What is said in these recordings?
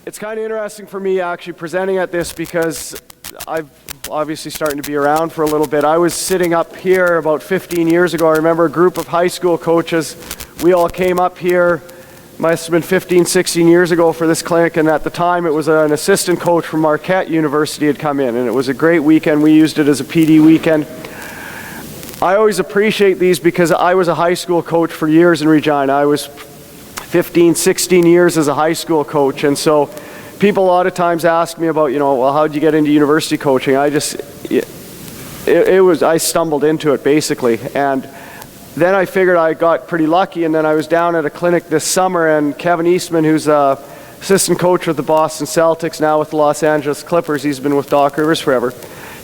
It's kind of interesting for me actually presenting at this because I've obviously starting to be around for a little bit. I was sitting up here about 15 years ago. I remember a group of high school coaches. We all came up here, must have been 15, 16 years ago for this clinic, and at the time it was an assistant coach from Marquette University had come in, and it was a great weekend. We used it as a PD weekend. I always appreciate these because I was a high school coach for years in Regina. I was 15, 16 years as a high school coach, and so people a lot of times ask me about, well, how did you get into university coaching? I stumbled into it basically, and then I figured I got pretty lucky, and then I was down at a clinic this summer, and Kevin Eastman, who's a assistant coach with the Boston Celtics, now with the Los Angeles Clippers, he's been with Doc Rivers forever,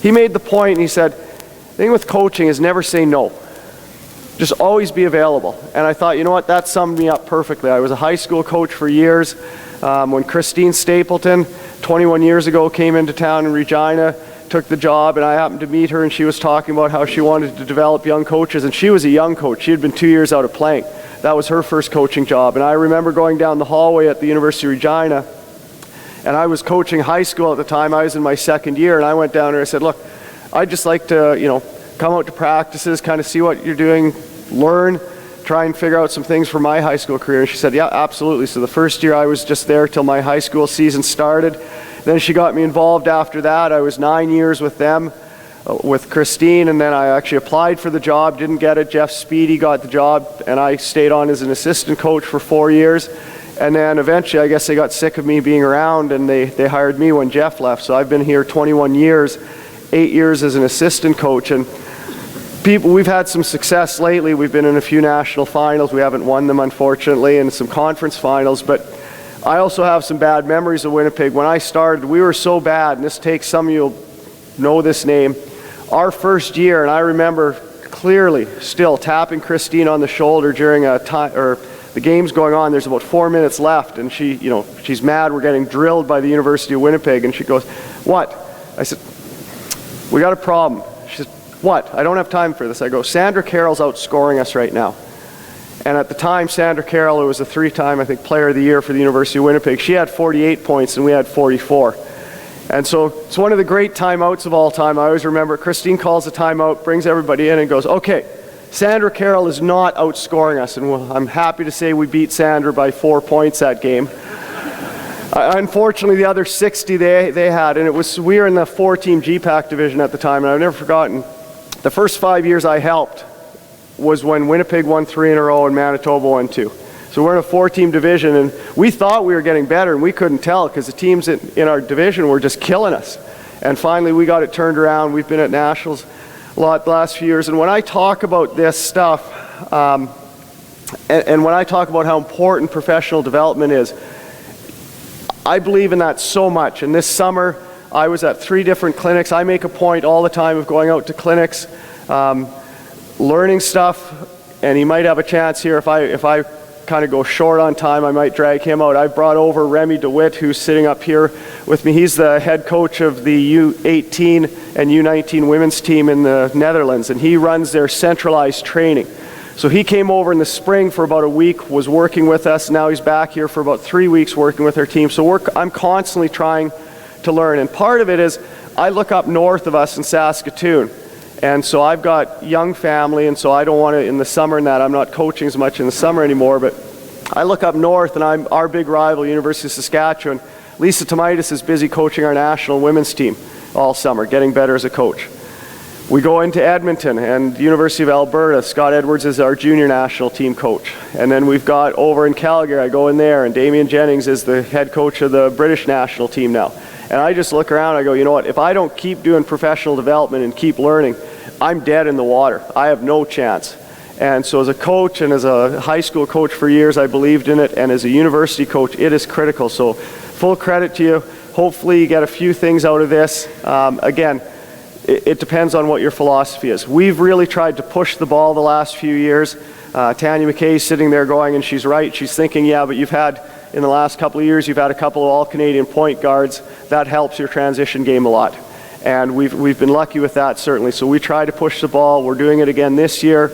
he made the point, and he said, the thing with coaching is never say no. Just always be available. And I thought, you know what, that summed me up perfectly. I was a high school coach for years. When Christine Stapleton, 21 years ago, came into town in Regina, took the job, and I happened to meet her, and she was talking about how she wanted to develop young coaches, and she was a young coach. She had been 2 years out of playing. That was her first coaching job. And I remember going down the hallway at the University of Regina, and I was coaching high school at the time. I was in my second year, and I went down there and I said, look, I'd just like to, come out to practices, kind of see what you're doing, learn, try and figure out some things for my high school career. And she said, yeah, absolutely. So the first year I was just there till my high school season started. Then she got me involved after that. I was 9 years with them, with Christine, and then I actually applied for the job, didn't get it. Jeff Speedy got the job, and I stayed on as an assistant coach for 4 years. And then eventually I guess they got sick of me being around, and they hired me when Jeff left. So I've been here 21 years, 8 years as an assistant coach. And we've had some success lately. We've been in a few national finals. We haven't won them, unfortunately, and some conference finals. But I also have some bad memories of Winnipeg. When I started, we were so bad, and this takes, some of you will know this name, our first year, and I remember clearly still tapping Christine on the shoulder during a time, or the game's going on, there's about 4 minutes left, and she's mad, we're getting drilled by the University of Winnipeg, and she goes, what? I said, we got a problem. She said, what? I don't have time for this. I go, Sandra Carroll's outscoring us right now. And at the time, Sandra Carroll, who was a 3-time, I think, Player of the Year for the University of Winnipeg, she had 48 points and we had 44. And so it's one of the great timeouts of all time. I always remember Christine calls a timeout, brings everybody in and goes, okay, Sandra Carroll is not outscoring us. And I'm happy to say we beat Sandra by 4 points that game. Unfortunately, the other 60 they had, and we were in the 4-team GPAC division at the time, and I've never forgotten, the first 5 years I helped was when Winnipeg won 3 in a row and Manitoba won 2. So we're in a 4-team division, and we thought we were getting better, and we couldn't tell because the teams in our division were just killing us. And finally, we got it turned around. We've been at nationals a lot the last few years. And when I talk about this stuff, and when I talk about how important professional development is, I believe in that so much. And this summer, I was at 3 different clinics. I make a point all the time of going out to clinics, learning stuff, and he might have a chance here. If I kind of go short on time, I might drag him out. I've brought over Remy DeWitt, who's sitting up here with me. He's the head coach of the U18 and U19 women's team in the Netherlands, and he runs their centralized training. So he came over in the spring for about a week, was working with us. Now he's back here for about 3 weeks working with our team. So I'm constantly trying to learn. And part of it is I look up north of us in Saskatoon. And so I've got young family, and so I don't want to, in the summer and that, I'm not coaching as much in the summer anymore, but I look up north, and I'm our big rival, University of Saskatchewan. Lisa Tomaitis is busy coaching our national women's team all summer, getting better as a coach. We go into Edmonton, and the University of Alberta, Scott Edwards is our junior national team coach. And then we've got over in Calgary, I go in there, and Damien Jennings is the head coach of the British national team now. And I just look around, I go, you know what, if I don't keep doing professional development and keep learning, I'm dead in the water. I have no chance. And so as a coach and as a high school coach for years, I believed in it. And as a university coach, it is critical. So full credit to you. Hopefully you get a few things out of this. Again, it depends on what your philosophy is. We've really tried to push the ball the last few years. Tanya McKay's sitting there going, and she's right. She's thinking, yeah, but you've had, in the last couple of years, you've had a couple of all-Canadian point guards. That helps your transition game a lot. And we've been lucky with that, certainly. So we try to push the ball. We're doing it again this year.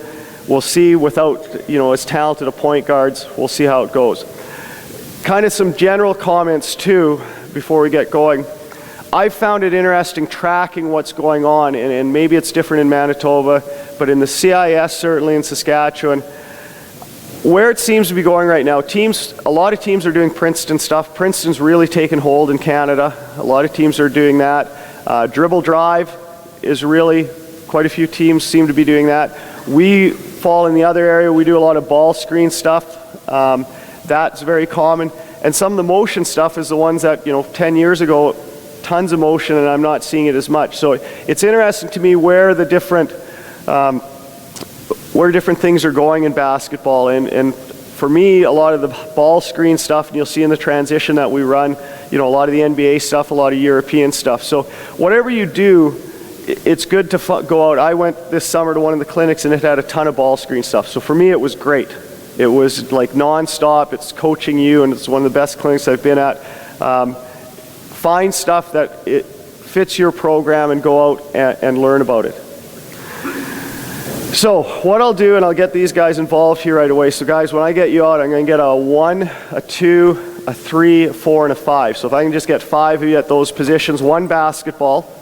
We'll see without, as talented a point guards, we'll see how it goes. Kind of some general comments too before we get going. I've found it interesting tracking what's going on, and maybe it's different in Manitoba, but in the CIS, certainly in Saskatchewan, where it seems to be going right now, a lot of teams are doing Princeton stuff. Princeton's really taken hold in Canada. A lot of teams are doing that. Dribble drive is really, quite a few teams seem to be doing that. We fall in the other area. We do a lot of ball screen stuff. That's very common. And some of the motion stuff is the ones that, 10 years ago, tons of motion, and I'm not seeing it as much. So it's interesting to me where the different things are going in basketball. And for me, a lot of the ball screen stuff, and you'll see in the transition that we run, a lot of the NBA stuff, a lot of European stuff. So whatever you do, it's good to go out. I went this summer to one of the clinics, and it had a ton of ball screen stuff. So for me, it was great. It was like nonstop. It's coaching you, and it's one of the best clinics I've been at. Find stuff that it fits your program and go out and learn about it. So what I'll do, and I'll get these guys involved here right away. So guys, when I get you out, I'm going to get a 1, a 2, a 3, a 4, and a 5. So if I can just get 5 of you at those positions, 1 basketball.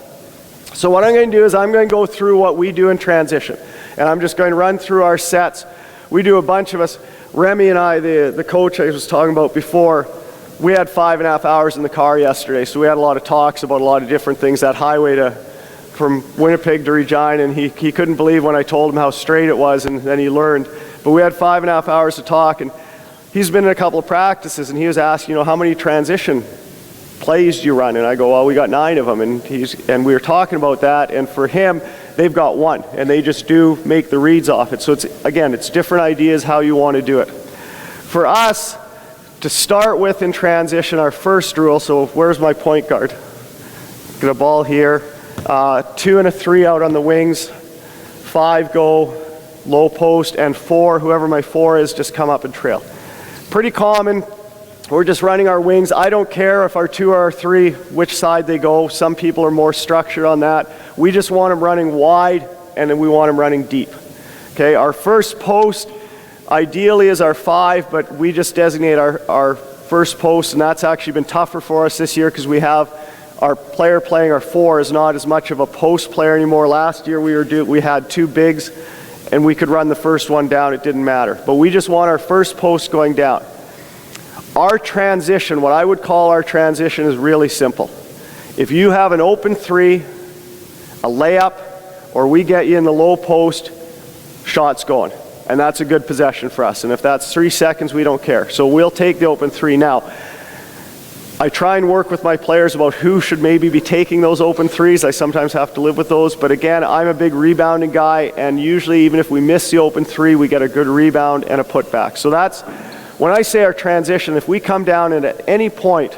So what I'm going to do is I'm going to go through what we do in transition. And I'm just going to run through our sets. We do a bunch of us. Remy and I, the coach I was talking about before, we had 5.5 hours in the car yesterday, so we had a lot of talks about a lot of different things. That highway from Winnipeg to Regina, and he couldn't believe when I told him how straight it was, and then he learned. But we had 5.5 hours to talk, and he's been in a couple of practices, and he was asking, how many transition plays do you run? And I go, well, we got 9 of them, and we were talking about that, and for him, they've got 1, and they just do make the reads off it. So it's different ideas how you want to do it. For us, to start with in transition, our first rule, so where's my point guard? Get a ball here. 2 and a 3 out on the wings. 5 go low post, and 4, whoever my 4 is, just come up and trail. Pretty common. We're just running our wings. I don't care if our 2 or our 3, which side they go. Some people are more structured on that. We just want them running wide, and then we want them running deep. Okay, our first post ideally is our 5, but we just designate our first post, and that's actually been tougher for us this year because we have our player playing our 4 is not as much of a post player anymore. Last year we had 2 bigs, and we could run the first one down. It didn't matter. But we just want our first post going down. Our transition, what I would call our transition, is really simple. If you have an open 3, a layup, or we get you in the low post, shot's going. And that's a good possession for us. And if that's 3 seconds, we don't care. So we'll take the open 3. Now, I try and work with my players about who should maybe be taking those open 3s. I sometimes have to live with those. But again, I'm a big rebounding guy. And usually, even if we miss the open 3, we get a good rebound and a putback. So that's, when I say our transition, if we come down and at any point,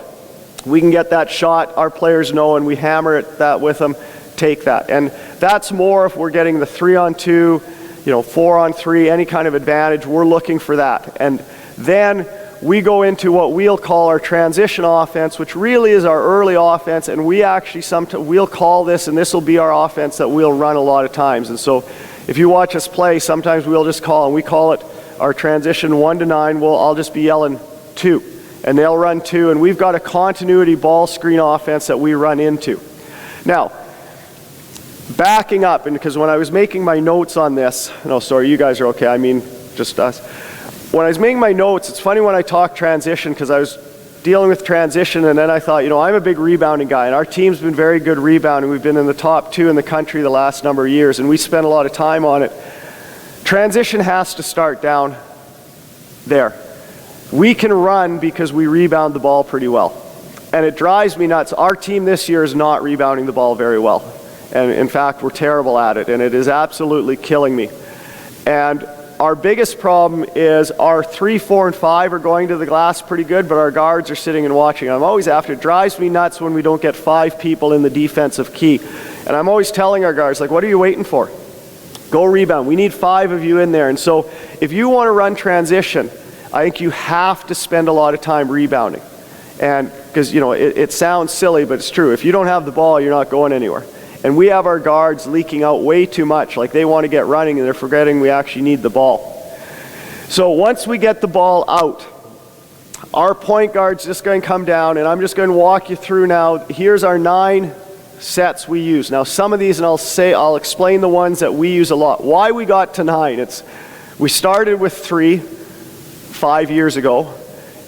we can get that shot, our players know, and we hammer that with them, take that. And that's more if we're getting the 3-on-2, 4-on-3, any kind of advantage, we're looking for that. And then we go into what we'll call our transition offense, which really is our early offense, and we actually we'll call this, and this will be our offense that we'll run a lot of times. And so if you watch us play, sometimes we'll just call, and we call it our transition 1 to 9. I'll just be yelling 2, and they'll run 2, and we've got a continuity ball screen offense that we run into. Now, backing up, and because when I was making my notes on this, no, sorry, you guys are okay, I mean just us. When I was making my notes, it's funny when I talk transition, because I was dealing with transition, and then I thought, I'm a big rebounding guy, and our team's been very good rebounding. We've been in the top 2 in the country the last number of years, and we spent a lot of time on it. Transition has to start down there. We can run because we rebound the ball pretty well. And it drives me nuts. Our team this year is not rebounding the ball very well. And in fact, we're terrible at it, and it is absolutely killing me. And our biggest problem is our 3, 4, and 5 are going to the glass pretty good, but our guards are sitting and watching. I'm always after it. Drives me nuts when we don't get 5 people in the defensive key. And I'm always telling our guards, what are you waiting for? Go rebound. We need 5 of you in there. And so if you want to run transition, I think you have to spend a lot of time rebounding. And because, it sounds silly, but it's true. If you don't have the ball, you're not going anywhere. And we have our guards leaking out way too much. They want to get running, and they're forgetting we actually need the ball. So once we get the ball out, our point guard's just going to come down, and I'm just going to walk you through now. Here's our 9 sets we use. Now some of these, and I'll explain the ones that we use a lot. Why we got to 9, we started with 3 5 years ago,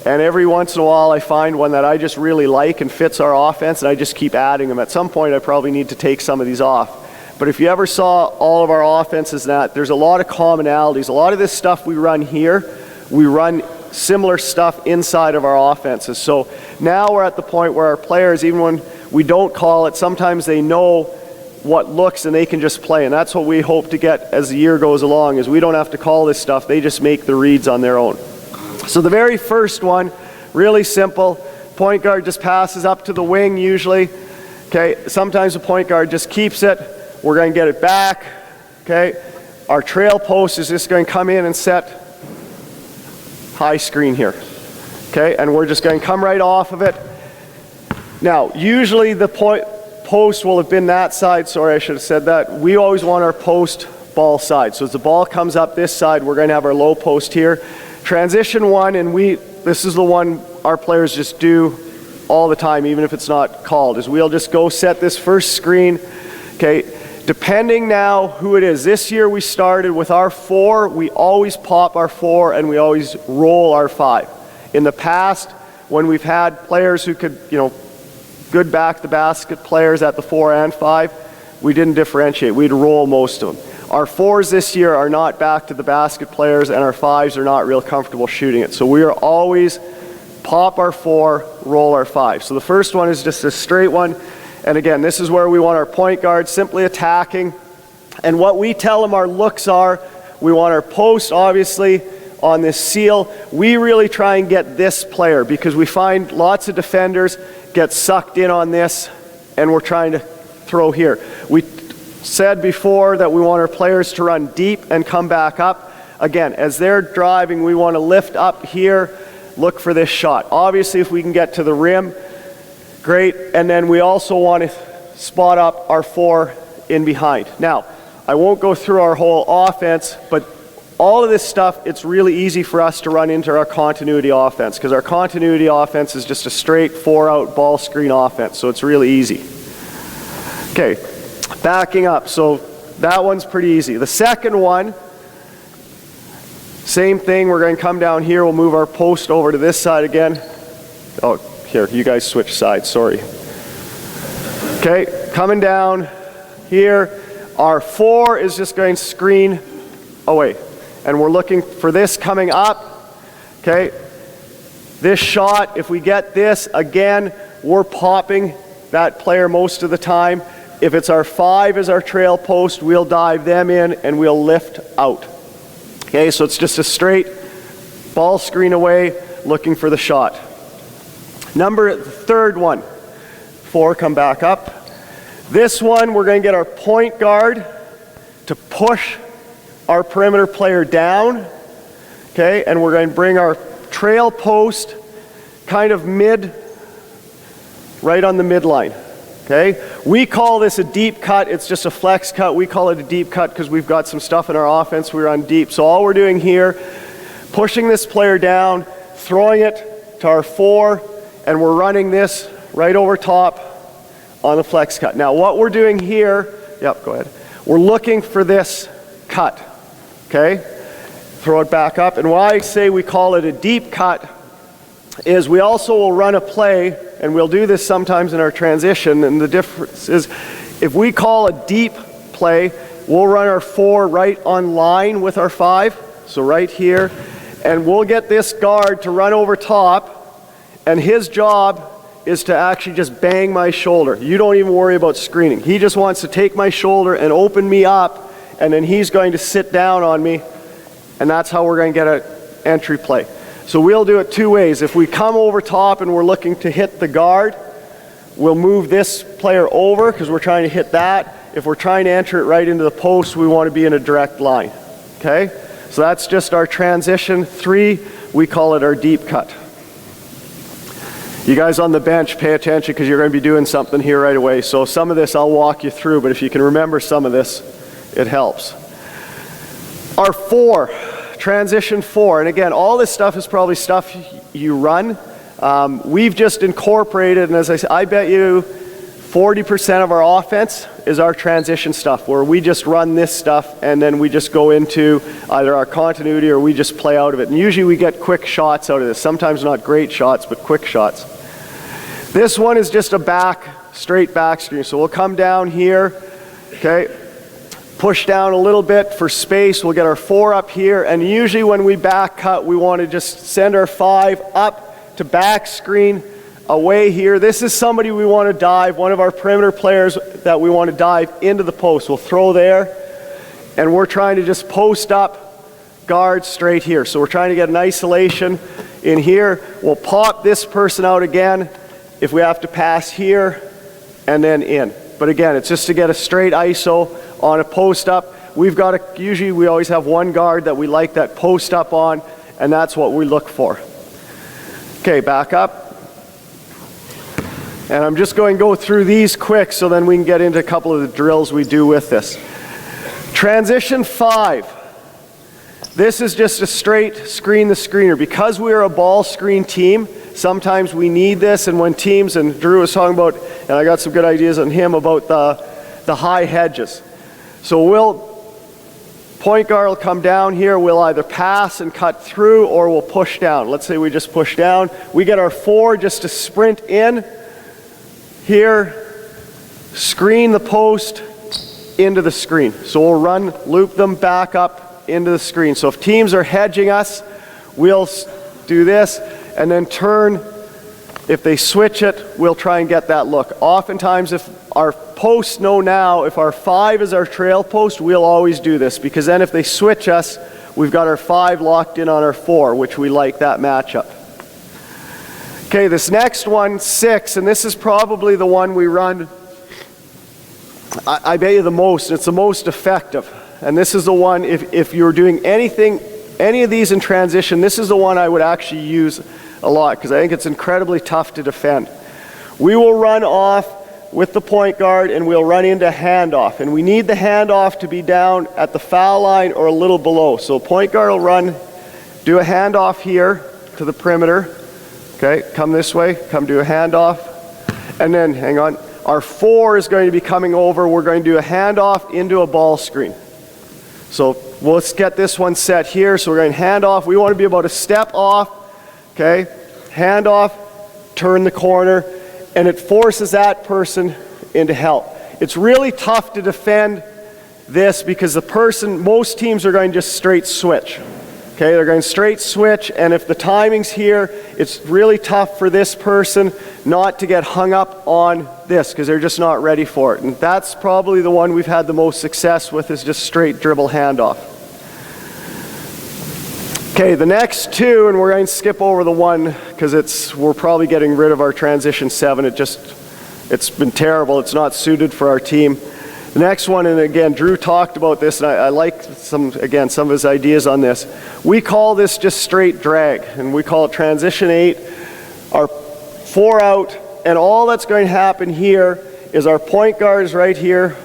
and every once in a while I find one that I just really like and fits our offense, and I just keep adding them. At some point I probably need to take some of these off. But if you ever saw all of our offenses, there's a lot of commonalities. A lot of this stuff we run here, we run similar stuff inside of our offenses. So now we're at the point where our players, even when we don't call it, sometimes they know what looks and they can just play. And that's what we hope to get as the year goes along, is we don't have to call this stuff. They just make the reads on their own. So the very first one, really simple. Point guard just passes up to the wing usually. Okay, sometimes the point guard just keeps it. We're going to get it back. Okay, our trail post is just going to come in and set high screen here. Okay, and we're just going to come right off of it. Now, usually the post will have been that side. Sorry, I should have said that. We always want our post ball side. So as the ball comes up this side, we're going to have our low post here. Transition 1, and this is the one our players just do all the time, even if it's not called, is we'll just go set this first screen. Okay, depending now who it is. This year we started with our 4. We always pop our 4 and we always roll our 5. In the past, when we've had players who could, good back the basket players at the 4 and 5, we didn't differentiate. We'd roll most of them. Our 4s this year are not back to the basket players, and our 5s are not real comfortable shooting it. So we are always pop our 4, roll our 5. So the first one is just a straight one. And again, this is where we want our point guard simply attacking. And what we tell them our looks are, we want our post obviously on this seal. We really try and get this player, because we find lots of defenders get sucked in on this, and we're trying to throw here. We said before that we want our players to run deep and come back up. Again, as they're driving, we want to lift up here, look for this shot. Obviously, if we can get to the rim, great. And then we also want to spot up our 4 in behind. Now, I won't go through our whole offense, but all of this stuff, it's really easy for us to run into our continuity offense, because our continuity offense is just a straight 4-out ball screen offense, so it's really easy. Okay, backing up. So that one's pretty easy. The second one, same thing. We're going to come down here. We'll move our post over to this side again. Oh, here, you guys switch sides, sorry. Okay, coming down here. Our 4 is just going to screen away. And we're looking for this coming up. Okay, this shot, if we get this, again, we're popping that player most of the time. If it's our 5 as our trail post, we'll dive them in and we'll lift out. Okay, so it's just a straight ball screen away, looking for the shot. Third one, 4, come back up. This one, we're going to get our point guard to push our perimeter player down. Okay, and we're going to bring our trail post kind of right on the midline. Okay, we call this a deep cut. It's just a flex cut. We call it a deep cut because we've got some stuff in our offense we run deep. So all we're doing here, pushing this player down, throwing it to our 4, and we're running this right over top on the flex cut. Now what we're doing here, yep, go ahead. We're looking for this cut. Okay, throw it back up. And why I say we call it a deep cut is we also will run a play, and we'll do this sometimes in our transition, and the difference is if we call a deep play, we'll run our 4 right on line with our 5, so right here, and we'll get this guard to run over top, and his job is to actually just bang my shoulder. You don't even worry about screening. He just wants to take my shoulder and open me up, and then he's going to sit down on me, and that's how we're going to get an entry play. So we'll do it 2 ways. If we come over top and we're looking to hit the guard, we'll move this player over because we're trying to hit that. If we're trying to enter it right into the post, we want to be in a direct line. Okay? So that's just our transition 3. We call it our deep cut. You guys on the bench, pay attention because you're going to be doing something here right away. So some of this I'll walk you through, but if you can remember some of this, it helps. Our 4, transition 4. And again, all this stuff is probably stuff you run. We've just incorporated, and as I said, I bet you 40% of our offense is our transition stuff, where we just run this stuff and then we just go into either our continuity or we just play out of it. And usually we get quick shots out of this. Sometimes not great shots, but quick shots. This one is just a straight back screen. So we'll come down here, okay, push down a little bit for space. We'll get our 4 up here, and usually when we back cut, we want to just send our 5 up to back screen away here. This is somebody we want to dive, one of our perimeter players that we want to dive into the post. We'll throw there, and we're trying to just post up guard straight here. So we're trying to get an isolation in here. We'll pop this person out again if we have to pass here and then in. But again, it's just to get a straight ISO on a post up. Usually we always have one guard that we like that post up on, and that's what we look for. Okay, back up. And I'm just going to go through these quick so then we can get into a couple of the drills we do with this. Transition 5. This is just a straight screen the screener. Because we are a ball screen team, sometimes we need this, and when teams, and Drew was talking about, and I got some good ideas on him about the high hedges. So point guard will come down here, we'll either pass and cut through or we'll push down. Let's say we just push down. We get our 4 just to sprint in. Here, screen the post into the screen. So we'll loop them back up into the screen. So if teams are hedging us, we'll do this and then turn. If they switch it, we'll try and get that look. Oftentimes, if our posts know now, if our 5 is our trail post, we'll always do this, because then if they switch us, we've got our 5 locked in on our 4, which we like that matchup. Okay, this next one, 6, and this is probably the one we run, I bet you the most, it's the most effective. And this is the one, if you're doing any of these in transition, this is the one I would actually use a lot, because I think it's incredibly tough to defend. We will run off with the point guard and we'll run into handoff. And we need the handoff to be down at the foul line or a little below. So point guard will do a handoff here to the perimeter. Okay, come this way, come do a handoff. And then, hang on, our 4 is going to be coming over. We're going to do a handoff into a ball screen. So let's get this one set here. So we're going to hand off. We want to be about a step off. Okay, hand off, turn the corner, and it forces that person into help. It's really tough to defend this because most teams are going to just straight switch. Okay, they're going straight switch, and if the timing's here, it's really tough for this person not to get hung up on this because they're just not ready for it. And that's probably the one we've had the most success with, is just straight dribble handoff. Okay, the next 2, and we're going to skip over the one because we're probably getting rid of our transition 7. It's been terrible. It's not suited for our team. The next one, and again, Drew talked about this, and I like some of his ideas on this. We call this just straight drag, and we call it transition 8. Our 4 out, and all that's going to happen here is our point guard is right here.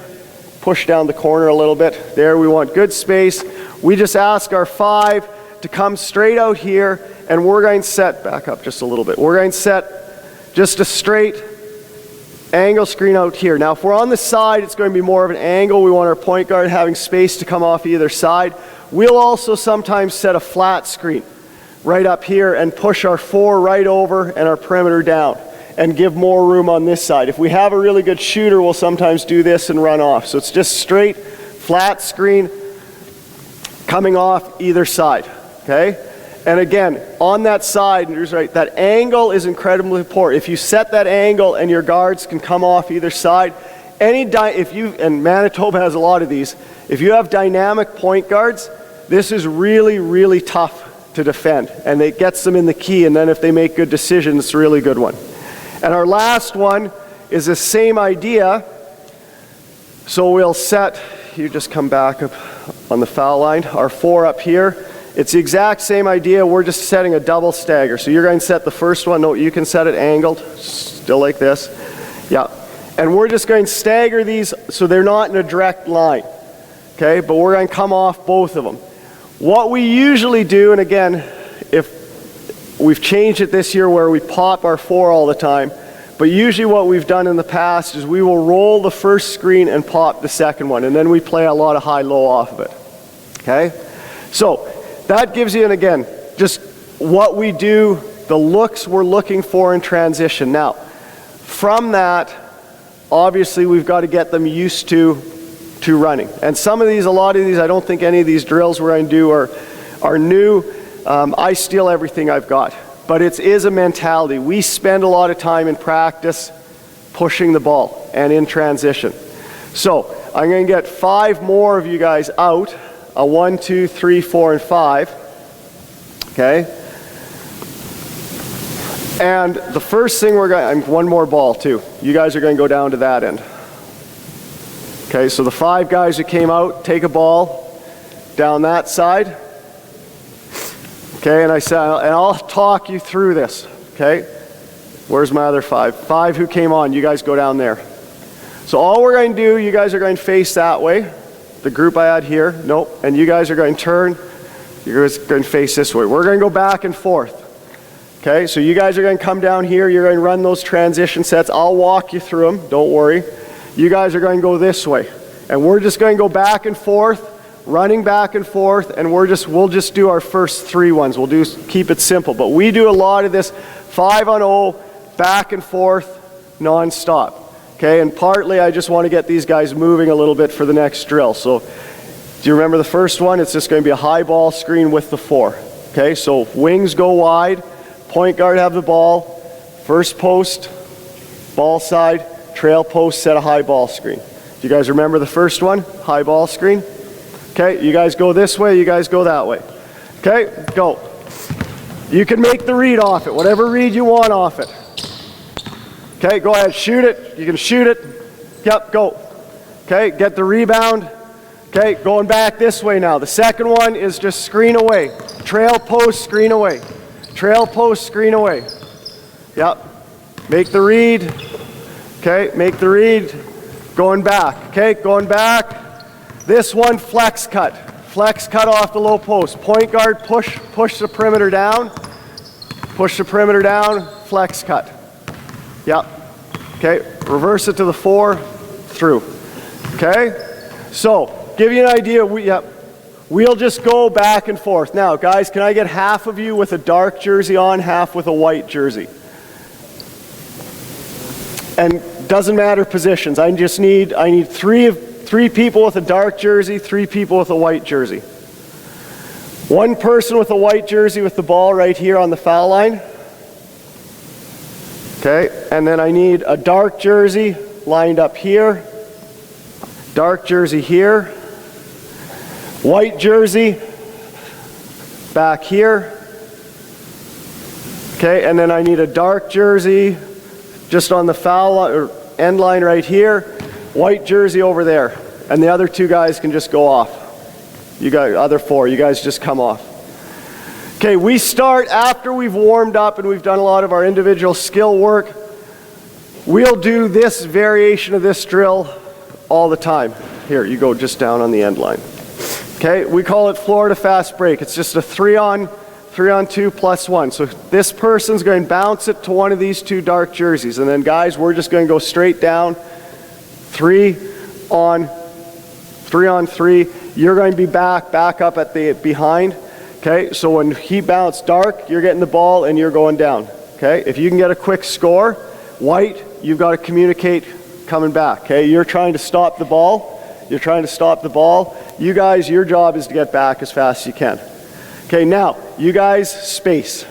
Push down the corner a little bit. There, we want good space. We just ask our 5 to come straight out here, and we're going to set, back up just a little bit, we're going to set just a straight angle screen out here. Now if we're on the side, it's going to be more of an angle. We want our point guard having space to come off either side. We'll also sometimes set a flat screen right up here and push our 4 right over and our perimeter down and give more room on this side. If we have a really good shooter, we'll sometimes do this and run off. So it's just straight flat screen coming off either side. Okay? And again, on that side, that angle is incredibly important. If you set that angle and your guards can come off either side, and Manitoba has a lot of these, if you have dynamic point guards, this is really, really tough to defend. And it gets them in the key, and then if they make good decisions, it's a really good one. And our last one is the same idea. So we'll set, you just come back up on the foul line, our 4 up here. It's the exact same idea. We're just setting a double stagger. So you're going to set the first one. No, you can set it angled, still like this. Yeah. And we're just going to stagger these so they're not in a direct line. Okay, but we're going to come off both of them. What we usually do, and again, if we've changed it this year where we pop our 4 all the time, but usually what we've done in the past is we will roll the first screen and pop the second one, and then we play a lot of high-low off of it. Okay? So that gives you, and again, just what we do, the looks we're looking for in transition. Now, from that, obviously we've got to get them used to running. And some of these, a lot of these, I don't think any of these drills we're going to do are new. I steal everything I've got. But it is a mentality. We spend a lot of time in practice pushing the ball and in transition. So I'm going to get 5 more of you guys out. A 1, 2, 3, 4, and 5. Okay? And the first thing we're going to, one more ball too. You guys are going to go down to that end. Okay, so the 5 guys who came out, take a ball down that side. Okay, and I said, and I'll talk you through this. Okay, where's my other 5? 5 who came on, you guys go down there. So all we're going to do, you guys are going to face that way. The group I had here, nope. And you guys are going to turn. You're going to face this way. We're going to go back and forth. Okay, so you guys are going to come down here. You're going to run those transition sets. I'll walk you through them. Don't worry. You guys are going to go this way. And we're just going to go back and forth, running back and forth, and we'll just do our first 3 ones. We'll keep it simple. But we do a lot of this 5 on 0, back and forth, non-stop. Okay, and partly I just want to get these guys moving a little bit for the next drill. So do you remember the first one? It's just going to be a high ball screen with the 4. Okay, so wings go wide, point guard have the ball, first post, ball side, trail post, set a high ball screen. Do you guys remember the first one? High ball screen. Okay, you guys go this way, you guys go that way. Okay, go. You can make the read off it, whatever read you want off it. Okay, go ahead, shoot it. You can shoot it. Yep, go. Okay, get the rebound. Okay, going back this way now. The second one is just screen away. Trail post, screen away. Trail post, screen away. Yep. Make the read. Okay, make the read. Going back. Okay, going back. This one, flex cut. Flex cut off the low post. Point guard, push the perimeter down. Push the perimeter down, flex cut. Yep. Okay, reverse it to the 4, through. Okay, so give you an idea. We'll just go back and forth. Now, guys, can I get half of you with a dark jersey on, half with a white jersey? And doesn't matter positions. I need 3 people with a dark jersey, 3 people with a white jersey. 1 person with a white jersey with the ball right here on the foul line. Okay, and then I need a dark jersey lined up here, dark jersey here, white jersey back here. Okay, and then I need a dark jersey just on the foul line, or end line right here, white jersey over there, and the other 2 guys can just go off. You guys, other 4, you guys just come off. Okay, we start after we've warmed up and we've done a lot of our individual skill work. We'll do this variation of this drill all the time. Here, you go just down on the end line. Okay, we call it Florida fast break. It's just a 3 on 2 plus 1. So this person's going to bounce it to one of these 2 dark jerseys. And then guys, we're just going to go straight down. 3 on 3. You're going to be back up at the behind. Okay, so when he bounced dark, you're getting the ball and you're going down. Okay, if you can get a quick score, white, you've got to communicate coming back. Okay, you're trying to stop the ball. You guys, your job is to get back as fast as you can. Okay, now, you guys, space.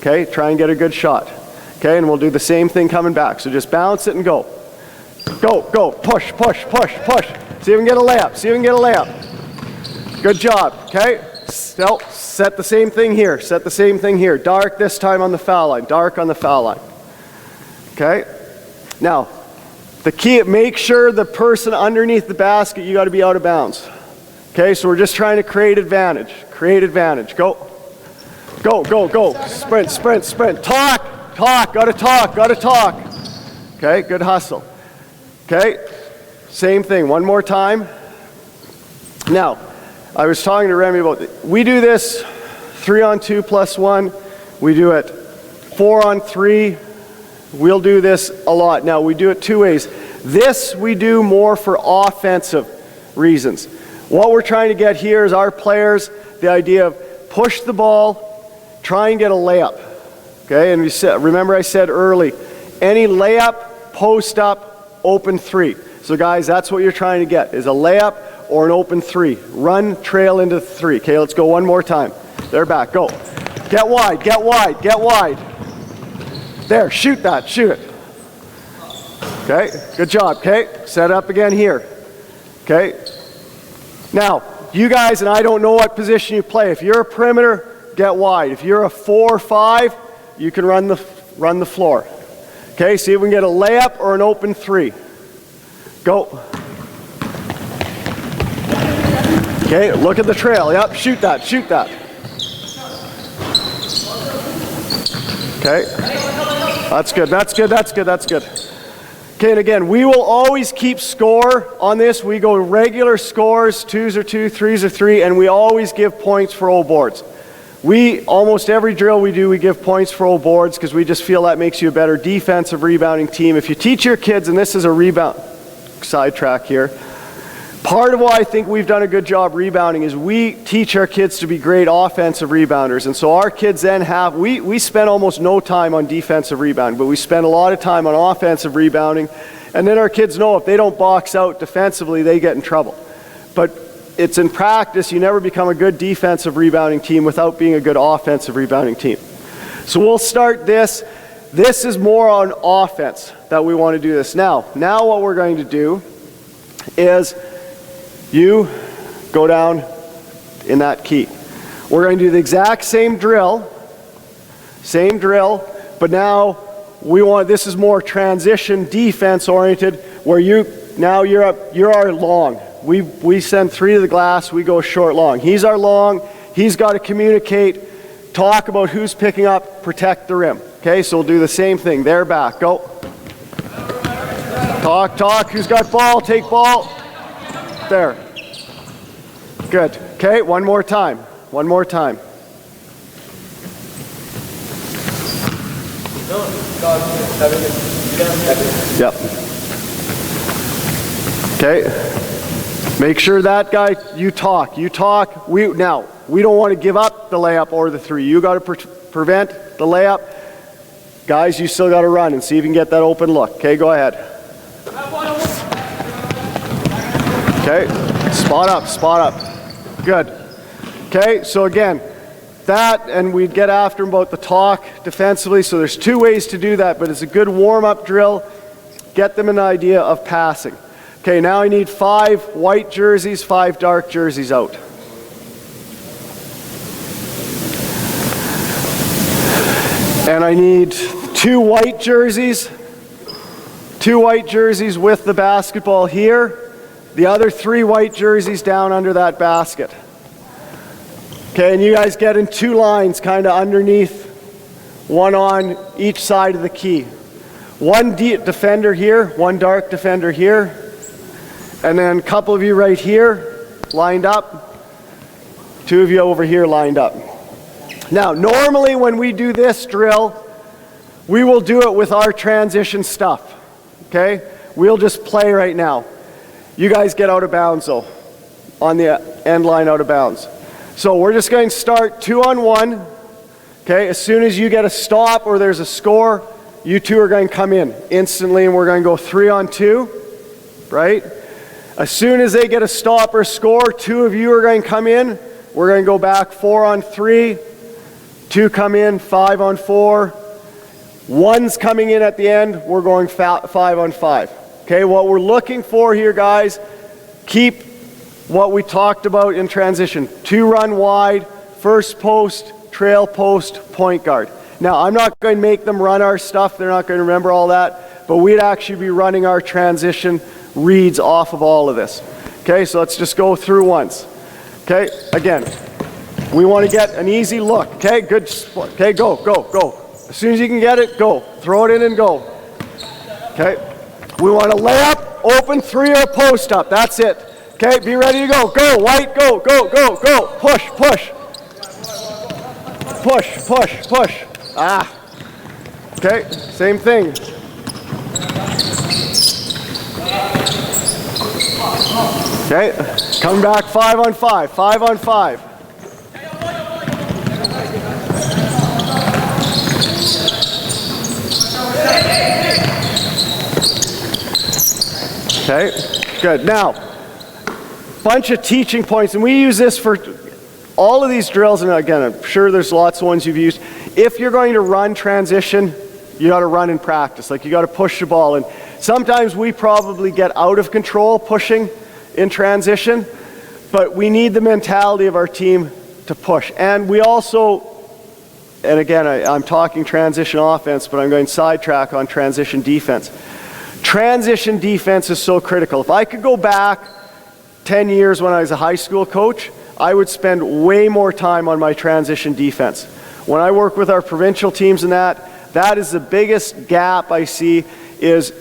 Okay, try and get a good shot. Okay, and we'll do the same thing coming back. So just bounce it and go. Go, push. See if you can get a layup. Good job, okay? So, set the same thing here. Dark this time on the foul line. Dark on the foul line. Okay? Now, the key, make sure the person underneath the basket, you got to be out of bounds. Okay, so we're just trying to create advantage. Go. Sprint. Talk. Gotta talk. Okay, good hustle. Okay, same thing, one more time. Now, I was talking to Remy about it. We do this 3-on-2 plus 1. We do it 4-on-3. We'll do this a lot. Now, we do it 2 ways. This we do more for offensive reasons. What we're trying to get here is our players, the idea of push the ball, try and get a layup. Okay, and remember I said early, any layup, post up, open 3. So guys, that's what you're trying to get, is a layup or an open 3. Run, trail into 3. Okay, let's go one more time. They're back, go. Get wide, get wide, get wide. There, shoot that, shoot it. Okay, good job, okay? Set up again here. Okay. Now, you guys, and I don't know what position you play. If you're a perimeter, get wide. If you're a 4 or 5, you can run the floor. Okay, see if we can get a layup or an open 3. Go. Okay, look at the trail. Yep, shoot that, shoot that. Okay, that's good, that's good, that's good, that's good. Okay, and again, we will always keep score on this. We go regular scores, 2s are 2, 3s are 3, and we always give points for old boards. Almost every drill we do, we give points for old boards because we just feel that makes you a better defensive rebounding team. If you teach your kids, and this is a rebound sidetrack here, part of why I think we've done a good job rebounding is we teach our kids to be great offensive rebounders. And so our kids then we spend almost no time on defensive rebounding, but we spend a lot of time on offensive rebounding. And then our kids know if they don't box out defensively, they get in trouble. But it's in practice, you never become a good defensive rebounding team without being a good offensive rebounding team. So we'll start this. This is more on offense that we want to do this. Now what we're going to do is you go down in that key. We're going to do the exact same drill, but now this is more transition defense oriented, where you're our long. We send 3 to the glass, we go short long. He's our long, he's got to communicate, talk about who's picking up, protect the rim. Okay, so we'll do the same thing. They're back, go. Talk, who's got ball, take ball. There. Good. Okay, one more time. Yep. Okay. Make sure that guy, you talk. We don't want to give up the layup or the 3. You got to prevent the layup. Guys, you still got to run and see if you can get that open look. Okay, go ahead. Okay, spot up. Good. Okay, so again, that, and we'd get after him about the talk defensively. So there's 2 ways to do that, but it's a good warm-up drill. Get them an idea of passing. Okay, now I need 5 white jerseys, 5 dark jerseys out. And I need 2 white jerseys. 2 white jerseys with the basketball here. The other 3 white jerseys down under that basket. Okay, and you guys get in 2 lines kind of underneath, 1 on each side of the key. 1 defender here, 1 dark defender here. And then a couple of you right here, lined up. 2 of you over here lined up. Now, normally when we do this drill, we will do it with our transition stuff. Okay? We'll just play right now. You guys get out of bounds though, on the end line out of bounds. So we're just going to start 2-on-1. Okay? As soon as you get a stop or there's a score, you 2 are going to come in instantly, and we're going to go 3-on-2, right? As soon as they get a stop or score, 2 of you are going to come in. We're going to go back 4-on-3. 2 come in, 5-on-4. 1's coming in at the end. We're going 5-on-5. Okay, what we're looking for here, guys, keep what we talked about in transition. 2 run wide, first post, trail post, point guard. Now, I'm not going to make them run our stuff. They're not going to remember all that. But we'd actually be running our transition reads off of all of this. Okay, so let's just go through once. Okay, again, we want to get an easy look. Okay, good. Okay, go. As soon as you can get it, go. Throw it in and go. Okay, we want to lay up, open 3 or post up. That's it. Okay, be ready to go. Go, White, go, go, go, go. Push, push. Push, push, push. Ah. Okay, same thing. Okay, come back 5 on 5, 5 on 5. Okay, good. Now, bunch of teaching points, and we use this for all of these drills, and again, I'm sure there's lots of ones you've used. If you're going to run transition, you got to run in practice. Like, you got to push the ball, and sometimes we probably get out of control pushing in transition, but we need the mentality of our team to push. And we also, and again, I'm talking transition offense, but I'm going sidetrack on transition defense. Transition defense is so critical. If I could go back 10 years when I was a high school coach, I would spend way more time on my transition defense. When I work with our provincial teams and that is the biggest gap I see, is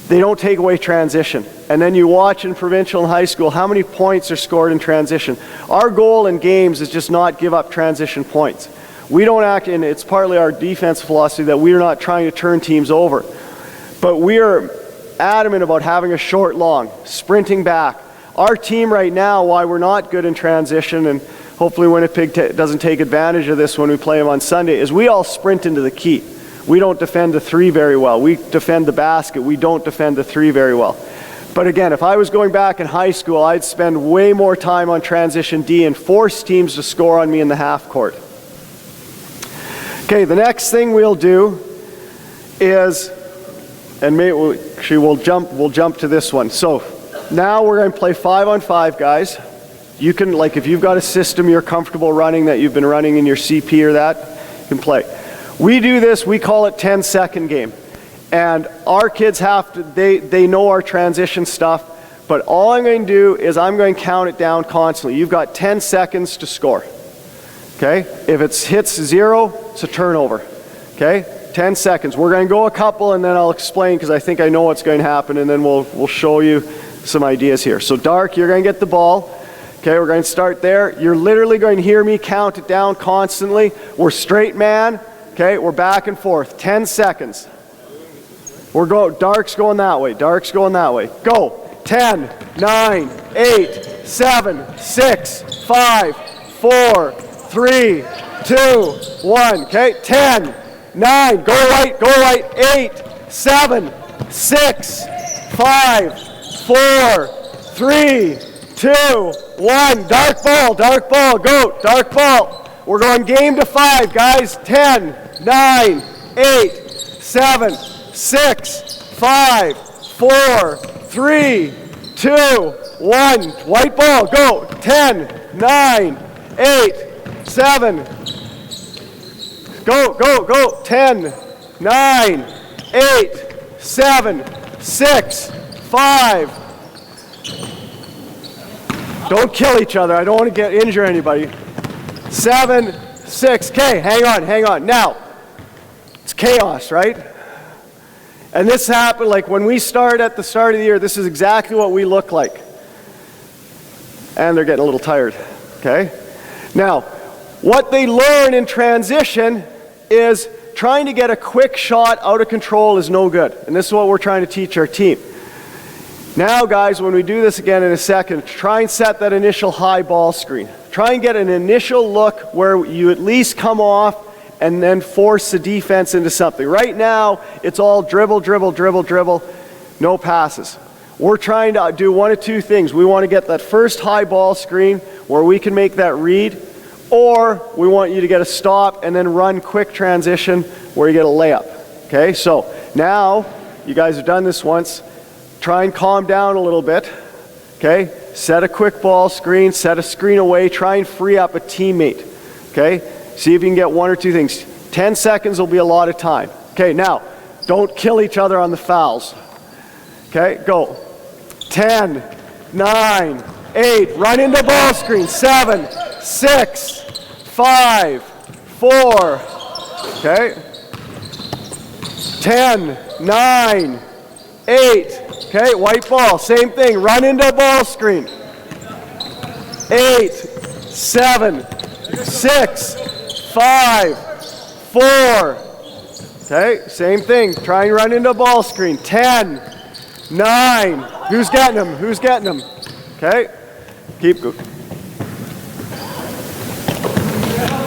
they don't take away transition. And then you watch in provincial and high school how many points are scored in transition. Our goal in games is just not give up transition points. We don't act, and it's partly our defense philosophy that we're not trying to turn teams over. But we are adamant about having a short long, sprinting back. Our team right now, why we're not good in transition, and hopefully Winnipeg doesn't take advantage of this when we play them on Sunday, is we all sprint into the key. We don't defend the 3 very well. We defend the basket. We don't defend the 3 very well. But again, if I was going back in high school, I'd spend way more time on transition D and force teams to score on me in the half court. Okay, the next thing we'll do is, and maybe we'll jump to this one. So now we're going to play 5 on 5, guys. You can, like, if you've got a system you're comfortable running that you've been running in your CP or that, you can play. We do this, we call it 10-second game. And our kids have to, they know our transition stuff, but all I'm going to do is I'm going to count it down constantly. You've got 10 seconds to score. Okay? If it hits 0, it's a turnover. Okay? 10 seconds. We're going to go a couple and then I'll explain, because I think I know what's going to happen, and then we'll show you some ideas here. So Dark, you're going to get the ball. Okay, we're going to start there. You're literally going to hear me count it down constantly. We're straight man. Okay, we're back and forth. 10 seconds. Dark's going that way. Dark's going that way. Go. 10, 9, 8, 7, 6, 5, 4, 3, 2, 1. Okay, 10, 9, go right, 8, 7, 6, 5, 4, 3, 2, 1. Dark ball, go, dark ball. We're going game to 5, guys. 10, 9, 8, 7, 6, 5, 4, 3, 2, 1. White ball, go. 10, 9, 8, 7. Go. 10, 9, 8, 7, 6, 5. Don't kill each other. I don't want to injure anybody. 7, 6. Okay, hang on. Now, it's chaos, right? And this happened, like when we start at the start of the year, this is exactly what we look like. And they're getting a little tired, okay? Now, what they learn in transition is trying to get a quick shot out of control is no good. And this is what we're trying to teach our team. Now, guys, when we do this again in a second, try and set that initial high ball screen. Try and get an initial look where you at least come off and then force the defense into something. Right now, it's all dribble, no passes. We're trying to do one of two things. We want to get that first high ball screen where we can make that read, or we want you to get a stop and then run quick transition where you get a layup. Okay, so now you guys have done this once. Try and calm down a little bit. Okay, set a quick ball screen, set a screen away, try and free up a teammate. Okay, see if you can get one or two things. 10 seconds will be a lot of time. Okay, now don't kill each other on the fouls. Okay, go. 10, 9, 8, run into ball screen. 7, 6, 5, 4. Okay, 10, 9, 8, Okay, white ball, same thing. Run into a ball screen. 8, 7, 6, 5, 4. Okay, same thing. Try and run into a ball screen. 10, 9. Who's getting them? Who's getting them? Okay, keep going.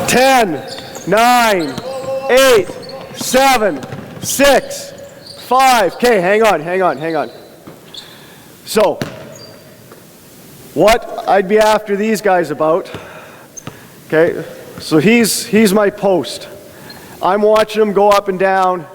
10, 9, 8, 7, 6, 5. Okay, hang on. So, what I'd be after these guys about, okay, so he's my post. I'm watching him go up and down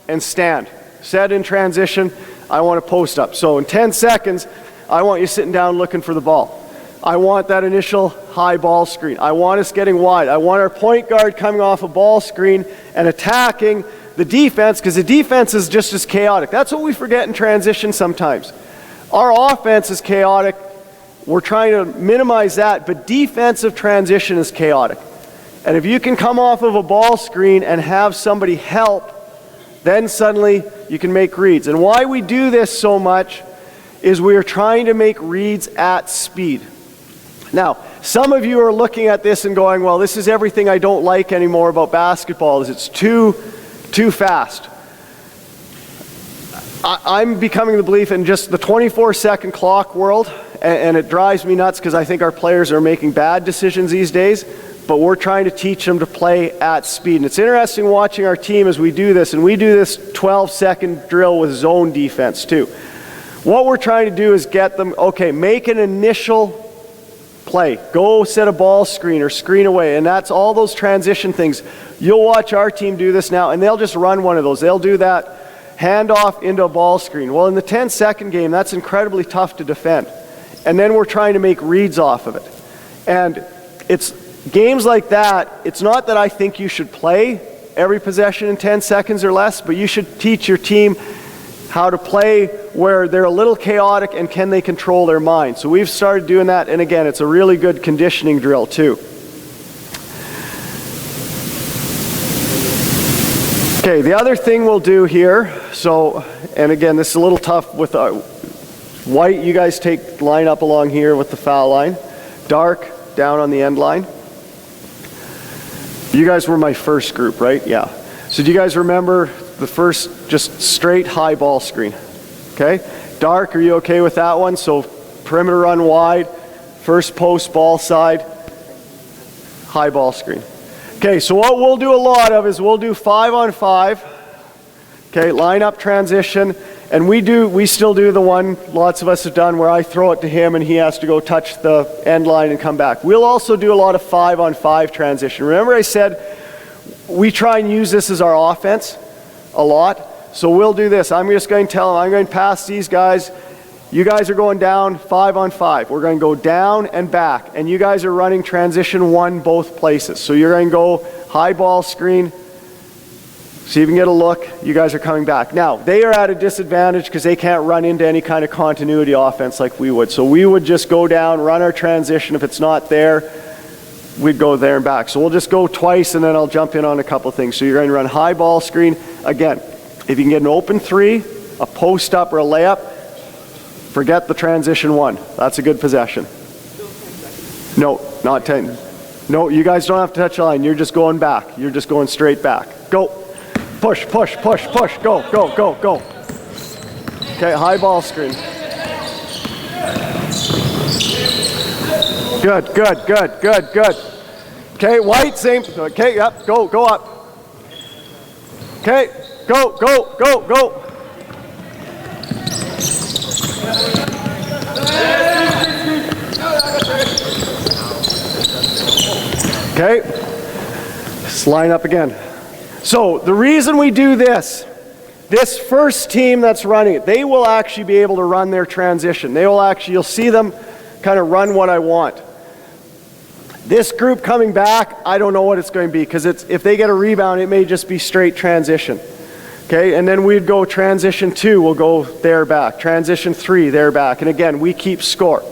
and stand. Set in transition, I want to post up. So in 10 seconds, I want you sitting down looking for the ball. I want that initial high ball screen. I want us getting wide. I want our point guard coming off a ball screen and attacking the defense, because the defense is just as chaotic. That's what we forget in transition sometimes. Our offense is chaotic. We're trying to minimize that, but defensive transition is chaotic. And if you can come off of a ball screen and have somebody help, then suddenly you can make reads. And why we do this so much is we are trying to make reads at speed. Now, some of you are looking at this and going, well, this is everything I don't like anymore about basketball, is it's too fast. I'm becoming the belief in just the 24-second clock world, and it drives me nuts because I think our players are making bad decisions these days, but we're trying to teach them to play at speed. And it's interesting watching our team as we do this, and we do this 12-second drill with zone defense too. What we're trying to do is get them, okay, make an initial play. Go set a ball screen or screen away, and that's all those transition things. You'll watch our team do this now, and they'll just run one of those. They'll do that handoff into a ball screen. Well, in the 10-second game, that's incredibly tough to defend. And then we're trying to make reads off of it. And it's games like that, it's not that I think you should play every possession in 10 seconds or less, but you should teach your team how to play where they're a little chaotic and can they control their mind. So we've started doing that, and again, it's a really good conditioning drill too. Okay, the other thing we'll do here, so, and again, this is a little tough with white, you guys line up along here with the foul line. Dark, down on the end line. You guys were my first group, right? Yeah. So do you guys remember the first just straight high ball screen? Okay. Dark, are you okay with that one? So perimeter run wide, first post ball side, high ball screen. Okay, so what we'll do a lot of is we'll do 5-on-5. Okay, line up transition, and we still do the one lots of us have done where I throw it to him and he has to go touch the end line and come back. We'll also do a lot of 5-on-5 transition. Remember I said we try and use this as our offense a lot. So we'll do this. I'm just going to tell them, I'm going to pass these guys. You guys are going down 5-on-5. We're going to go down and back. And you guys are running transition 1 both places. So you're going to go high ball screen. See if you can get a look. You guys are coming back. Now, they are at a disadvantage because they can't run into any kind of continuity offense like we would. So we would just go down, run our transition. If it's not there, we'd go there and back. So we'll just go twice and then I'll jump in on a couple things. So you're going to run high ball screen. Again, if you can get an open 3, a post up or a layup, forget the transition 1. That's a good possession. No, not 10. No, you guys don't have to touch the line. You're just going back. You're just going straight back. Go. Push, push, push, push. Go, go, go, go. Okay, high ball screen. Good, good, good, good, good. Okay, white, same. Okay, yep, go, go up. Okay, go, go, go, go. Okay, let's line up again. So the reason we do this first team that's running it, they will actually be able to run their transition. They will actually, you'll see them kind of run what I want. This group coming back, I don't know what it's going to be, because if they get a rebound, it may just be straight transition. Okay, and then we'd go transition 2, we'll go there back. Transition 3, there back. And again, we keep score.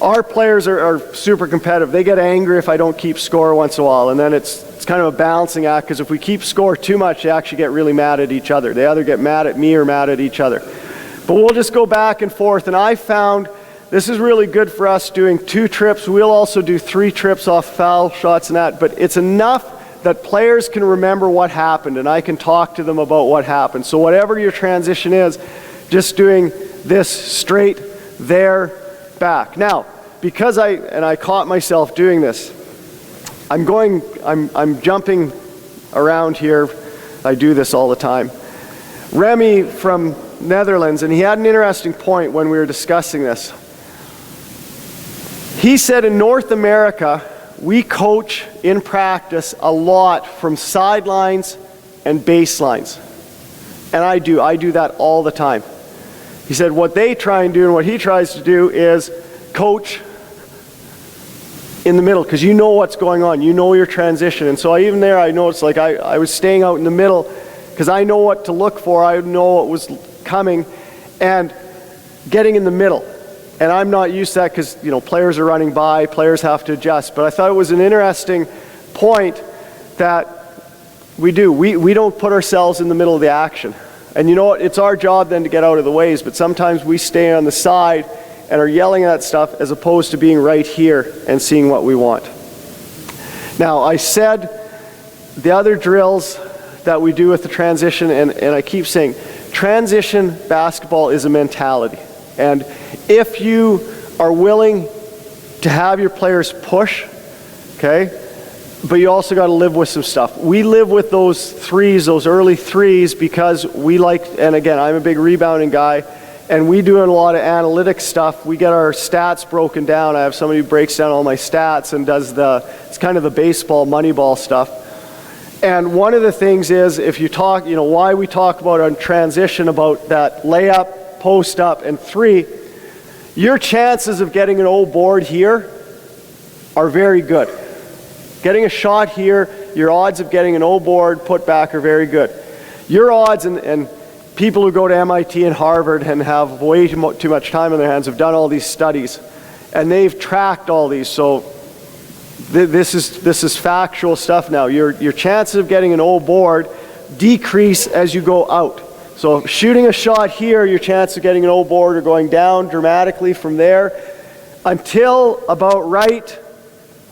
Our players are super competitive. They get angry if I don't keep score once in a while, and then it's kind of a balancing act, because if we keep score too much, they actually get really mad at each other. They either get mad at me or mad at each other. But we'll just go back and forth, and I found this is really good for us doing 2 trips. We'll also do 3 trips off foul shots and that, but it's enough that players can remember what happened, and I can talk to them about what happened. So whatever your transition is, just doing this straight there, back. Now, because I caught myself doing this, I'm jumping around here. I do this all the time. Remy from Netherlands, and he had an interesting point when we were discussing this. He said in North America, we coach in practice a lot from sidelines and baselines. And I do that all the time. He said what they try and do and what he tries to do is coach in the middle, because you know what's going on, you know your transition. And so I noticed like I was staying out in the middle because I know what to look for, I know what was coming, and getting in the middle. And I'm not used to that because, players are running by, players have to adjust. But I thought it was an interesting point that we do. We don't put ourselves in the middle of the action. And you know what? It's our job then to get out of the ways, but sometimes we stay on the side and are yelling at that stuff as opposed to being right here and seeing what we want. Now, I said the other drills that we do with the transition, and I keep saying, transition basketball is a mentality. And if you are willing to have your players push, okay, but you also got to live with some stuff. We live with those threes, those early threes, because we like, and again, I'm a big rebounding guy, and we do a lot of analytics stuff. We get our stats broken down. I have somebody who breaks down all my stats and does it's kind of the baseball, moneyball stuff. And one of the things is, if you talk, why we talk about on transition, about that layup, post up, and 3, your chances of getting an O board here are very good. Getting a shot here, your odds of getting an O board put back are very good. Your odds, and people who go to MIT and Harvard and have way too much time on their hands have done all these studies, and they've tracked all these. So this is factual stuff now. Your chances of getting an O board decrease as you go out. So shooting a shot here, your chance of getting an O board are going down dramatically from there until about right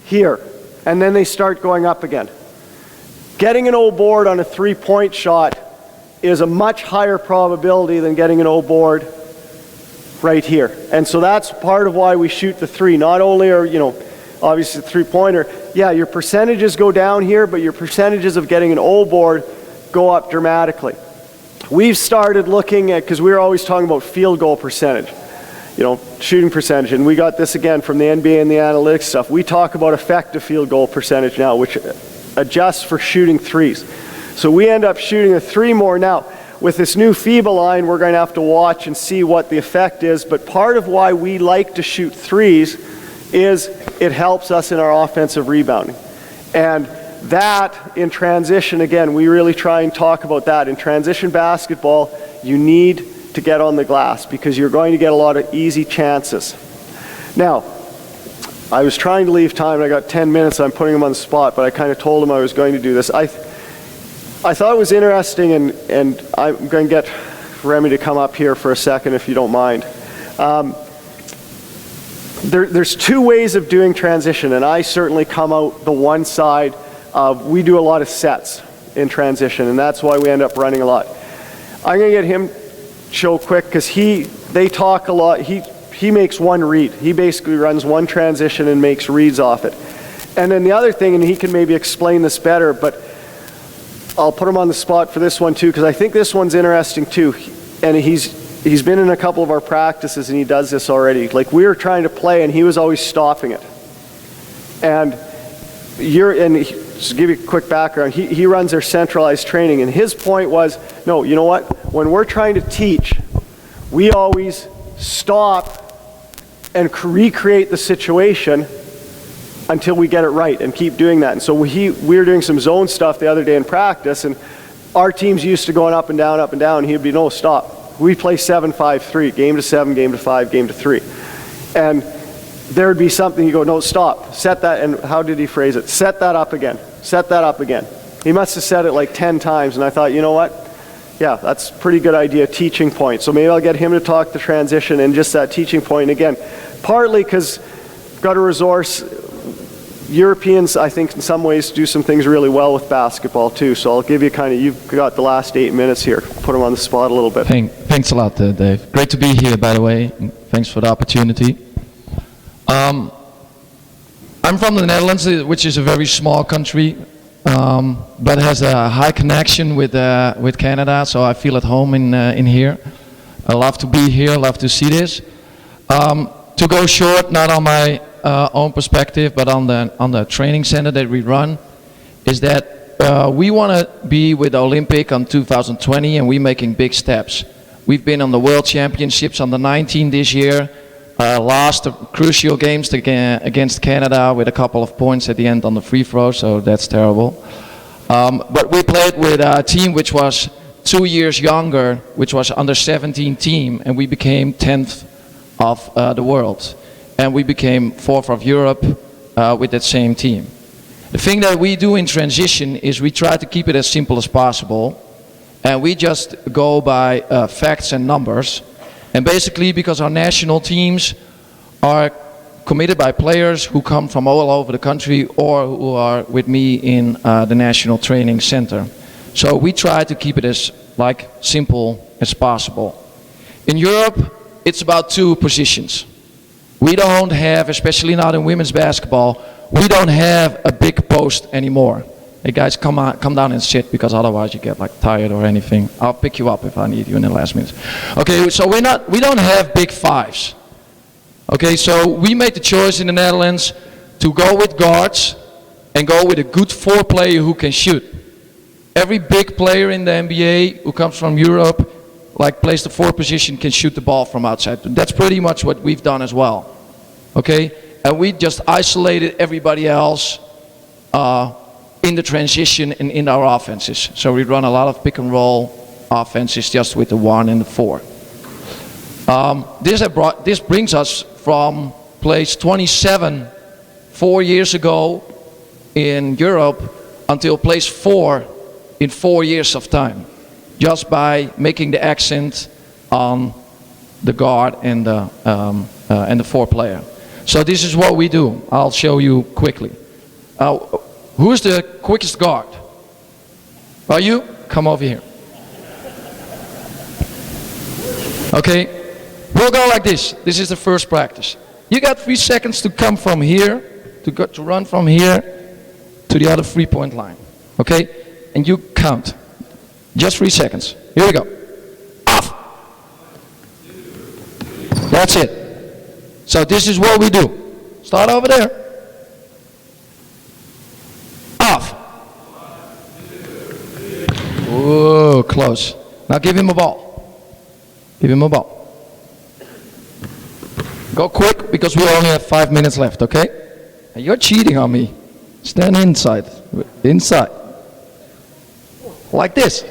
here. And then they start going up again. Getting an O board on a 3-point shot is a much higher probability than getting an O board right here. And so that's part of why we shoot the 3. Not only are, obviously the 3-pointer, yeah, your percentages go down here, but your percentages of getting an O board go up dramatically. We've started looking at, because we were always talking about field goal percentage, shooting percentage, and we got this again from the NBA and the analytics stuff. We talk about effective field goal percentage now, which adjusts for shooting threes. So we end up shooting a 3 more now. With this new FIBA line, we're going to have to watch and see what the effect is, but part of why we like to shoot threes is it helps us in our offensive rebounding. And that, in transition, again, we really try and talk about that. In transition basketball, you need to get on the glass because you're going to get a lot of easy chances. Now, I was trying to leave time, and I got 10 minutes, I'm putting him on the spot, but I kind of told him I was going to do this. I thought it was interesting, and I'm going to get Remy to come up here for a second if you don't mind. There's 2 ways of doing transition, and I certainly come out the one side of we do a lot of sets in transition, and that's why we end up running a lot. I'm going to get him show quick because they talk a lot. He makes one read. He basically runs one transition and makes reads off it. And then the other thing, and he can maybe explain this better, but I'll put him on the spot for this one too, because I think this one's interesting too. And he's been in a couple of our practices and he does this already. Like, we were trying to play and he was always stopping it. And just to give you a quick background, he runs their centralized training, and his point was, no, you know what? When we're trying to teach, we always stop and recreate the situation until we get it right and keep doing that. And so we were doing some zone stuff the other day in practice, and our team's used to going up and down, and he'd be, no, stop. We play 7-5-3, game to 7, game to 5, game to 3. And there would be something, you go, no, stop, set that, and how did he phrase it? Set that up again, set that up again. He must have said it like 10 times, and I thought, you know what? yeah, that's a pretty good idea, teaching point. So maybe I'll get him to talk the transition and just that teaching point. Again, partly because got a resource. Europeans, I think, in some ways do some things really well with basketball too. So I'll give you you've got the last 8 minutes here. Put them on the spot a little bit. Thanks a lot, Dave. Great to be here, by the way. And thanks for the opportunity. I'm from the Netherlands, which is a very small country, but has a high connection with Canada. So I feel at home in here. I love to be here. Love to see this. To go short, not on my own perspective, but on the training center that we run, is that we want to be with the Olympic on 2020, and we're making big steps. We've been on the World Championships on the 19 this year, lost the crucial games against Canada with a couple of points at the end on the free throw, so that's terrible. But we played with a team which was 2 years younger, which was under 17 team, and we became 10th of the world. And we became 4th of Europe with that same team. The thing that we do in transition is we try to keep it as simple as possible, and we just go by facts and numbers. And basically, because our national teams are committed by players who come from all over the country or who are with me in the National Training Center. So we try to keep it as simple as possible. In Europe, it's about 2 positions. We don't have, especially not in women's basketball, we don't have a big post anymore. Hey guys, come down and sit, because otherwise you get tired or anything. I'll pick you up if I need you in the last minute. Okay, so we don't have big 5s. Okay, so we made the choice in the Netherlands to go with guards and go with a good 4 player who can shoot. Every big player in the NBA who comes from Europe, plays the 4 position, can shoot the ball from outside. That's pretty much what we've done as well. Okay, and we just isolated everybody else in the transition and in our offenses. So we run a lot of pick and roll offenses just with the 1 and the 4. This brings us from place 27 4 years ago in Europe until place 4 in 4 years of time, just by making the accent on the guard and the 4 player. So this is what we do. I'll show you quickly. Who's the quickest guard? Are you? Come over here. Okay, we'll go like this. This is the first practice. You got 3 seconds to come from here, to run from here to the other 3-point line. Okay, and you count. Just 3 seconds. Here we go. Off. That's it. So this is what we do. Start over there. Off. Whoa, close. Now give him a ball. Give him a ball. Go quick, because we only have 5 minutes left, okay? And you're cheating on me. Stand inside. Inside. Like this.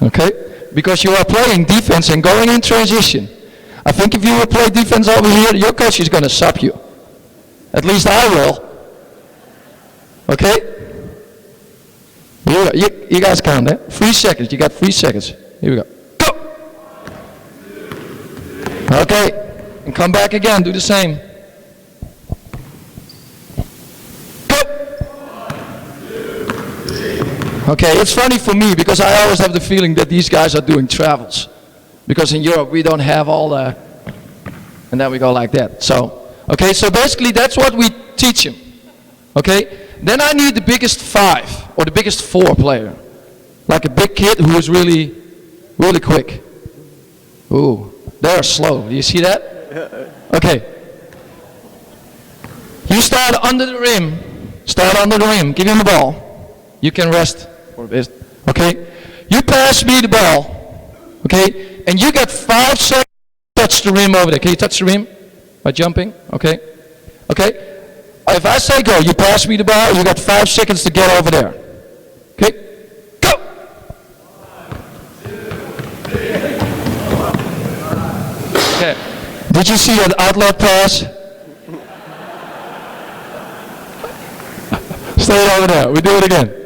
Okay? Because you are playing defense and going in transition. I think if you will play defense over here, your coach is going to sub you. At least I will. Okay? You guys count, eh? 3 seconds. You got 3 seconds. Here we go. Go! Okay. And come back again. Do the same. Go! Okay, it's funny for me because I always have the feeling that these guys are doing travels. Because in Europe we don't have all the, and then we go like that. So, okay, so basically that's what we teach him. Okay, then I need the biggest 5 or the biggest 4 player, like a big kid who is really, really quick. Ooh, they're slow. Do you see that? Okay. You start under the rim. Start under the rim. Give him the ball. You can rest for a bit. Okay. You pass me the ball. Okay. And you got 5 seconds to touch the rim over there. Can you touch the rim by jumping? Okay. Okay. If I say go, you pass me the ball, you got 5 seconds to get over there. Okay. Go! Okay. Did you see that outlet pass? Stay over there. We do it again.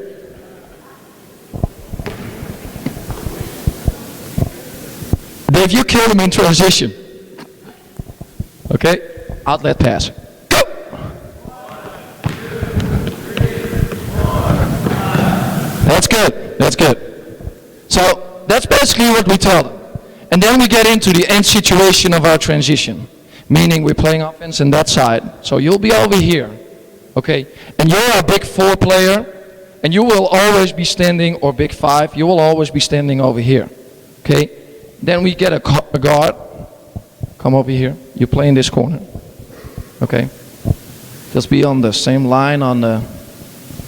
Dave, you killed him in transition. Okay, outlet pass. Go! That's good, that's good. So that's basically what we tell them. And then we get into the end situation of our transition, meaning we're playing offense on that side. So you'll be over here, okay? And you're a big 4 player, and you will always be standing, or big 5, you will always be standing over here, okay? Then we get a guard, come over here, you play in this corner, okay? Just be on the same line on the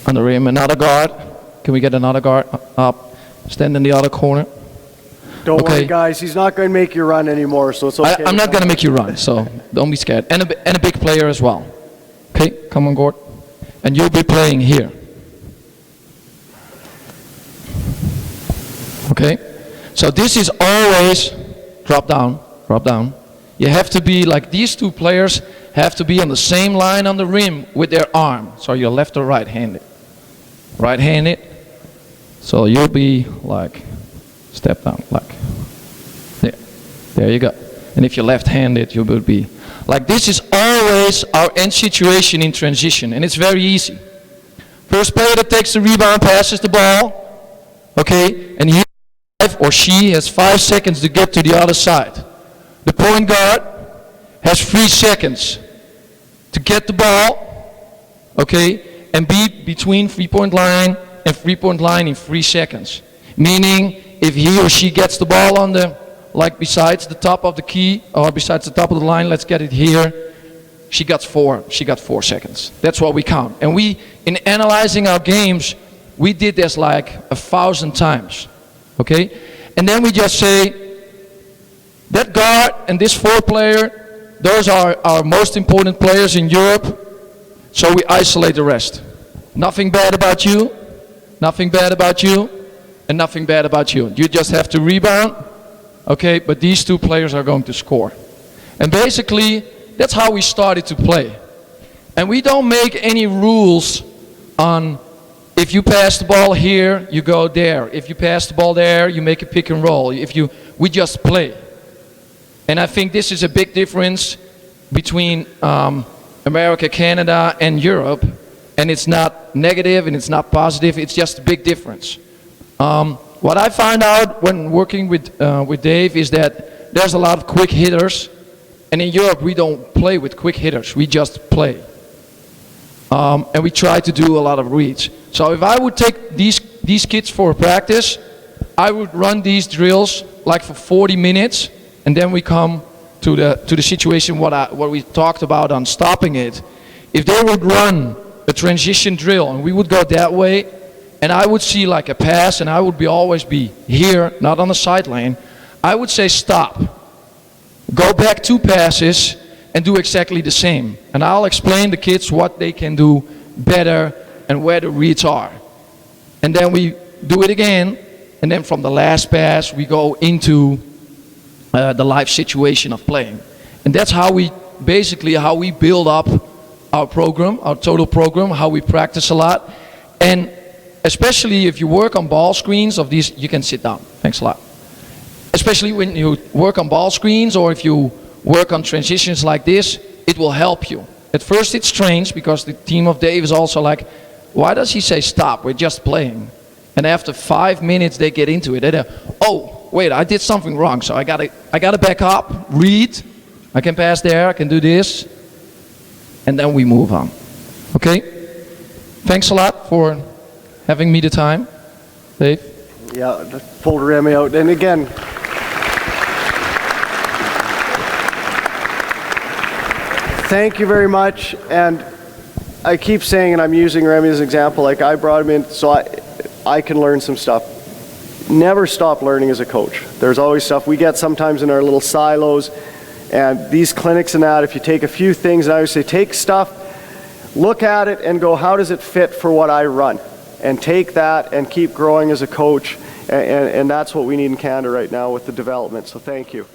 rim. Another guard, can we get another guard up, stand in the other corner? Don't worry, guys. He's not going to make you run anymore, so it's okay. I'm not going to make you run, so don't be scared. And a big player as well. Okay, come on, Gord. And you'll be playing here. Okay? So this is always drop down, drop down. You have to be like these 2 players have to be on the same line on the rim with their arm. So you're left or right-handed. Right-handed. So you'll be like step down, like there you go. And if you're left-handed, you will be like this. Is always our end situation in transition, and it's very easy. First player that takes the rebound passes the ball, okay, and he or she has 5 seconds to get to the other side. The point guard has 3 seconds to get the ball, okay, and be between 3-point line and 3-point line in 3 seconds. Meaning, if he or she gets the ball on the, like besides the top of the key, or besides the top of the line, let's get it here, she got 4 seconds. That's what we count. And we, in analyzing our games, we did this like 1,000 times, okay? And then we just say, that guard and this 4 player, those are our most important players in Europe, so we isolate the rest. Nothing bad about you, nothing bad about you, and nothing bad about you. You just have to rebound, okay, but these 2 players are going to score. And basically, that's how we started to play. And we don't make any rules on if you pass the ball here, you go there. If you pass the ball there, you make a pick and roll. We just play. And I think this is a big difference between America, Canada, and Europe. And it's not negative and it's not positive, it's just a big difference. What I find out when working with Dave is that there's a lot of quick hitters, and in Europe we don't play with quick hitters, we just play. And we try to do a lot of reads. So if I would take these kids for a practice, I would run these drills like for 40 minutes, and then we come to the situation what we talked about on stopping it. If they would run a transition drill and we would go that way, and I would see like a pass and I would always be here, not on the sideline, I would say stop. Go back 2 passes and do exactly the same. And I'll explain the kids what they can do better and where the reads are. And then we do it again, and then from the last pass we go into the live situation of playing. And that's how we build up our program, our total program, how we practice a lot. And especially if you work on ball screens of these, you can sit down, thanks a lot. Especially when you work on ball screens or if you work on transitions like this, it will help you. At first it's strange because the team of Dave is also like, why does he say stop, we're just playing? And after 5 minutes they get into it. They're, oh, wait, I did something wrong, so I gotta back up, read, I can pass there, I can do this, and then we move on. Okay? Thanks a lot for having me the time, Dave. Yeah, pulled Remy out. And again, thank you very much. And I keep saying, and I'm using Remy as an example, like I brought him in so I can learn some stuff. Never stop learning as a coach. There's always stuff we get sometimes in our little silos. And these clinics and that, if you take a few things, and I would say take stuff, look at it and go, how does it fit for what I run? And take that and keep growing as a coach. And that's what we need in Canada right now with the development. So thank you.